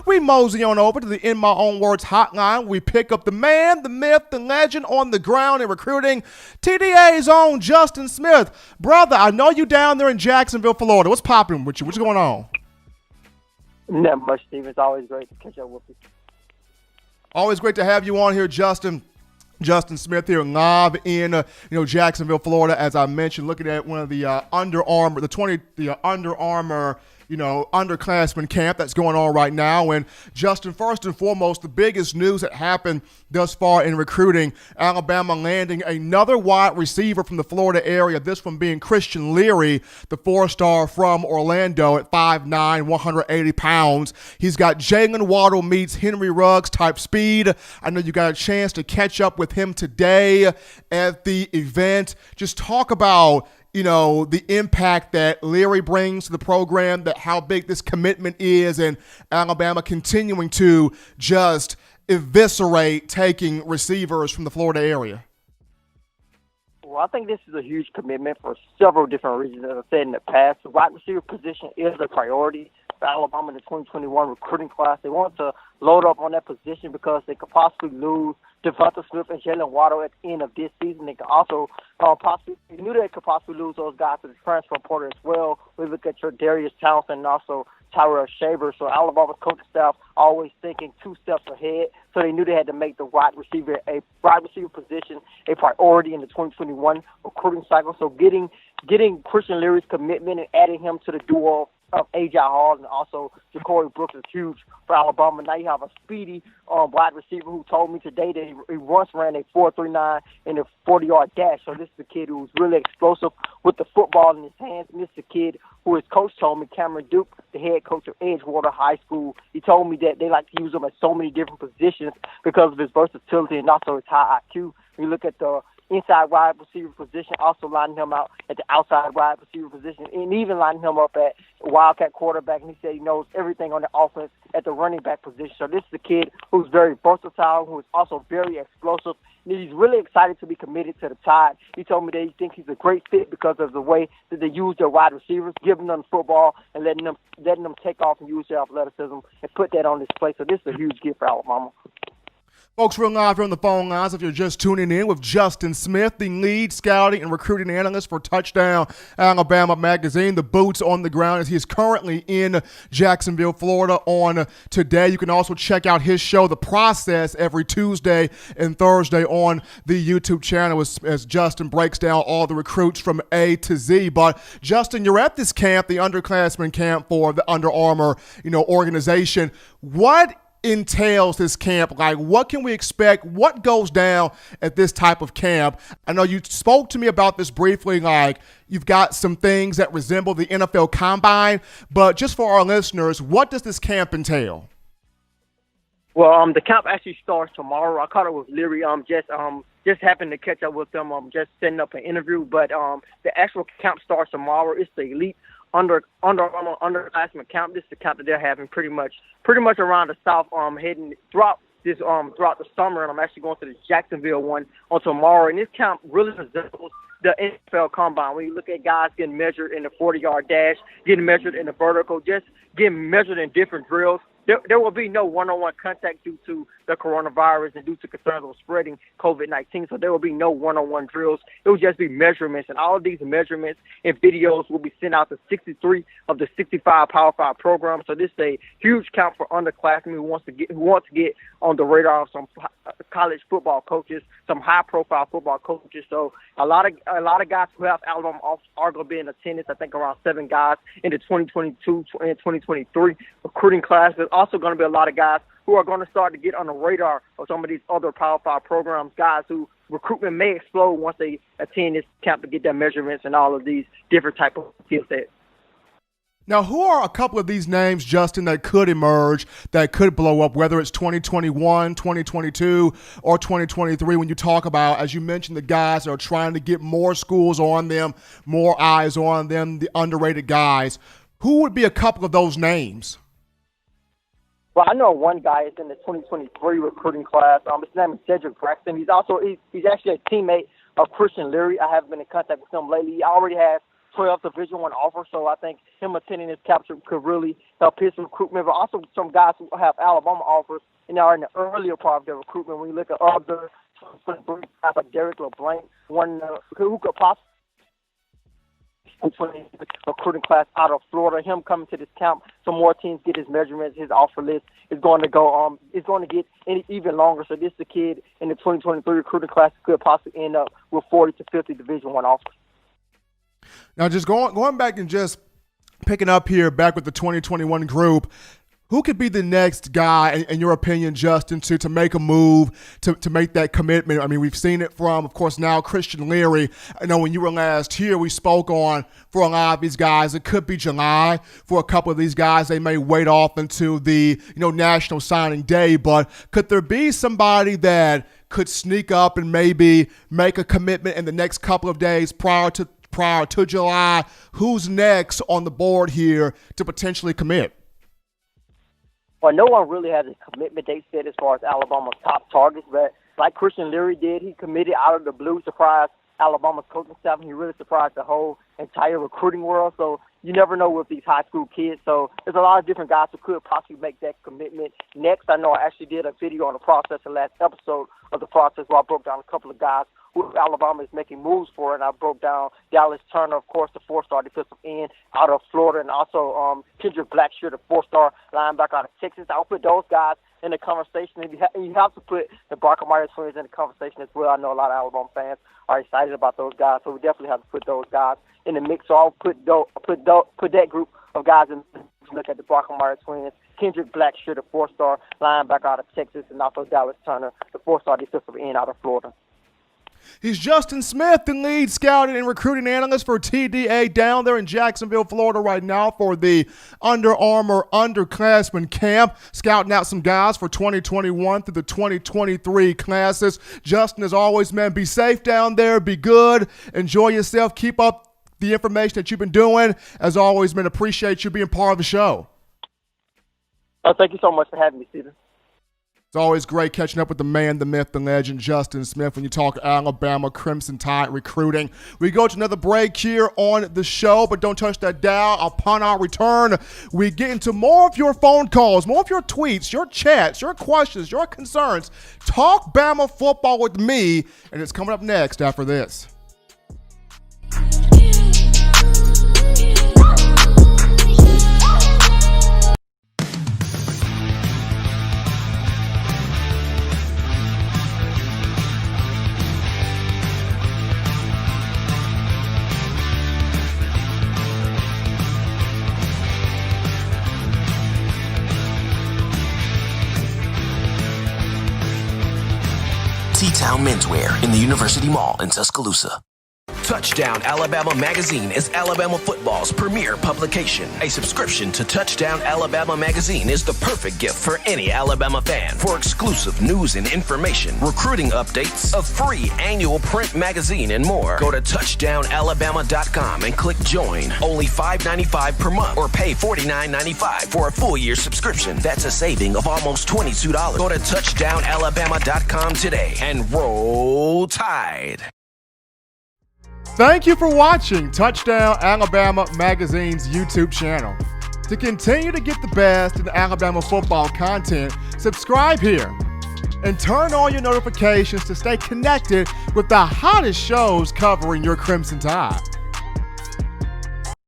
We mosey on over to the In My Own Words hotline. We pick up the man, the myth, the legend on the ground in recruiting, TDA's own Justin Smith. Brother, I know you down there in Jacksonville, Florida. What's popping with you? What's going on? Not much, Steve. It's always great to catch up with you. Always great to have you on here, Justin. Justin Smith here live in Jacksonville, Florida. As I mentioned, looking at one of the Under Armour, the Under Armour underclassmen camp that's going on right now. And Justin, first and foremost, the biggest news that happened thus far in recruiting, Alabama landing another wide receiver from the Florida area, this one being Christian Leary, the four-star from Orlando at 5'9", 180 pounds. He's got Jalen Waddle meets Henry Ruggs type speed. I know you got a chance to catch up with him today at the event. Just talk about the impact that Leary brings to the program, that how big this commitment is, and Alabama continuing to just eviscerate taking receivers from the Florida area. Well, I think this is a huge commitment for several different reasons. As I said in the past, the wide receiver position is a priority for Alabama in the 2021 recruiting class. They want to load up on that position because they could possibly lose Devonta Smith and Jalen Waddle at the end of this season. They could also they knew they could possibly lose those guys to the transfer portal as well. We look at your Darius Townsend and also Tyrell Shaver. So Alabama's coaching staff always thinking 2 steps ahead. So they knew they had to make the wide receiver position a priority in the 2021 recruiting cycle. So getting Christian Leary's commitment and adding him to the duo of A.J. Hall and also Ja'Cory Brooks is huge for Alabama. Now you have a speedy wide receiver who told me today that he once ran a 4.39 in a 40-yard dash. So this is a kid who's really explosive with the football in his hands. And this is a kid who his coach told me, Cameron Duke, the head coach of Edgewater High School, he told me that they like to use him at so many different positions because of his versatility and also his high IQ. When you look at the inside wide receiver position, also lining him out at the outside wide receiver position, and even lining him up at Wildcat quarterback. And he said he knows everything on the offense at the running back position. So this is a kid who's very versatile, who is also very explosive. And he's really excited to be committed to the Tide. He told me that he thinks he's a great fit because of the way that they use their wide receivers, giving them the football and letting them take off and use their athleticism and put that on display. So this is a huge gift for Alabama. Folks, we're live here on the phone lines. If you're just tuning in with Justin Smith, the lead scouting and recruiting analyst for Touchdown Alabama magazine, the boots on the ground as he is currently in Jacksonville, Florida on today. You can also check out his show, The Process, every Tuesday and Thursday on the YouTube channel as Justin breaks down all the recruits from A to Z. But Justin, you're at this camp, the underclassmen camp for the Under Armour, organization. What entails this camp? Like, what can we expect? What goes down at this type of camp? I know you spoke to me about this briefly, like you've got some things that resemble the NFL Combine, but just for our listeners, what does this camp entail? Well, the camp actually starts tomorrow. I caught up with Leary. Just happened to catch up with them. Just setting up an interview, but the actual camp starts tomorrow. It's the elite Under Armour underclassmen camp. This is the camp that they're having pretty much around the South, heading throughout the summer, and I'm actually going to the Jacksonville one on tomorrow. And this camp really resembles the NFL Combine. When you look at guys getting measured in the 40-yard dash, getting measured in the vertical, just getting measured in different drills. There will be no one-on-one contact due to the coronavirus and due to concerns of spreading COVID-19. So there will be no one-on-one drills. It will just be measurements. And all of these measurements and videos will be sent out to 63 of the 65 Power 5 programs. So this is a huge camp for underclassmen who want to get on the radar of some college football coaches, some high-profile football coaches. So a lot of guys who have Alabama are going to be in attendance. I think around 7 guys in the 2022 and 2023 recruiting class. There's also going to be a lot of guys who are going to start to get on the radar of some of these other Power 5 programs, guys who recruitment may explode once they attend this camp to get their measurements and all of these different type of skill sets. Now, who are a couple of these names, Justin, that could emerge, that could blow up, whether it's 2021, 2022, or 2023, when you talk about, as you mentioned, the guys that are trying to get more schools on them, more eyes on them, the underrated guys? Who would be a couple of those names? Well, I know one guy is in the 2023 recruiting class. His name is Cedric Braxton. He's actually a teammate of Christian Leary. I haven't been in contact with him lately. He already has 12 Division I offer. So I think him attending this capture could really help his recruitment. But also some guys who have Alabama offers and are in the earlier part of their recruitment. When you look at other guys like Derek LeBlanc, one who could possibly recruiting class out of Florida. Him coming to this camp, some more teams get his measurements. His offer list is going to go. It's going to get even longer. So this is the kid in the 2023 recruiting class could possibly end up with 40 to 50 Division I offers. Now, just going back and just picking up here back with the 2021 group. Who could be the next guy, in your opinion, Justin, to make a move, to make that commitment? I mean, we've seen it from, of course, now Christian Leary. I know when you were last here, we spoke on, for a lot of these guys, it could be July. For a couple of these guys, they may wait off into the, National Signing Day. But could there be somebody that could sneak up and maybe make a commitment in the next couple of days prior to July? Who's next on the board here to potentially commit? Well, no one really has a commitment date set as far as Alabama's top targets, but like Christian Leary did, he committed out of the blue, surprised Alabama's coaching staff, and he really surprised the whole entire recruiting world. So you never know with these high school kids. So there's a lot of different guys who could possibly make that commitment. Next, I know I actually did a video on the process, the last episode of the process, where I broke down a couple of guys who Alabama is making moves for, and I broke down Dallas Turner, of course, the 4-star defensive end out of Florida, and also Kendrick Blackshear, the 4-star linebacker out of Texas. I'll put those guys in the conversation, and you have to put the Brockermeyer twins in the conversation as well. I know a lot of Alabama fans are excited about those guys, so we definitely have to put those guys in the mix. So I'll put that group of guys in. Look at the Brockermeyer twins, Kendrick Blackshear, the 4-star linebacker out of Texas, and also Dallas Turner, the 4-star defensive end out of Florida. He's Justin Smith, the lead scouting and recruiting analyst for TDA down there in Jacksonville, Florida right now for the Under Armour underclassmen camp, scouting out some guys for 2021 through the 2023 classes. Justin, as always, man, be safe down there, be good, enjoy yourself, keep up the information that you've been doing. As always, man, appreciate you being part of the show. Oh, thank you so much for having me, Steven. It's always great catching up with the man, the myth, the legend, Justin Smith, when you talk Alabama Crimson Tide recruiting. We go to another break here on the show, but don't touch that dial. Upon our return, we get into more of your phone calls, more of your tweets, your chats, your questions, your concerns. Talk Bama football with me, and it's coming up next after this. T-Town Menswear in the University Mall in Tuscaloosa. Touchdown Alabama Magazine is Alabama football's premier publication. A subscription to Touchdown Alabama Magazine is the perfect gift for any Alabama fan. For exclusive news and information, recruiting updates, a free annual print magazine, and more, go to touchdownalabama.com and click join. Only $5.95 per month, or pay $49.95 for a full year subscription. That's a saving of almost $22. Go to touchdownalabama.com today and roll Tide. Thank you for watching Touchdown Alabama Magazine's YouTube channel. To continue to get the best in Alabama football content, subscribe here and turn on your notifications to stay connected with the hottest shows covering your Crimson Tide.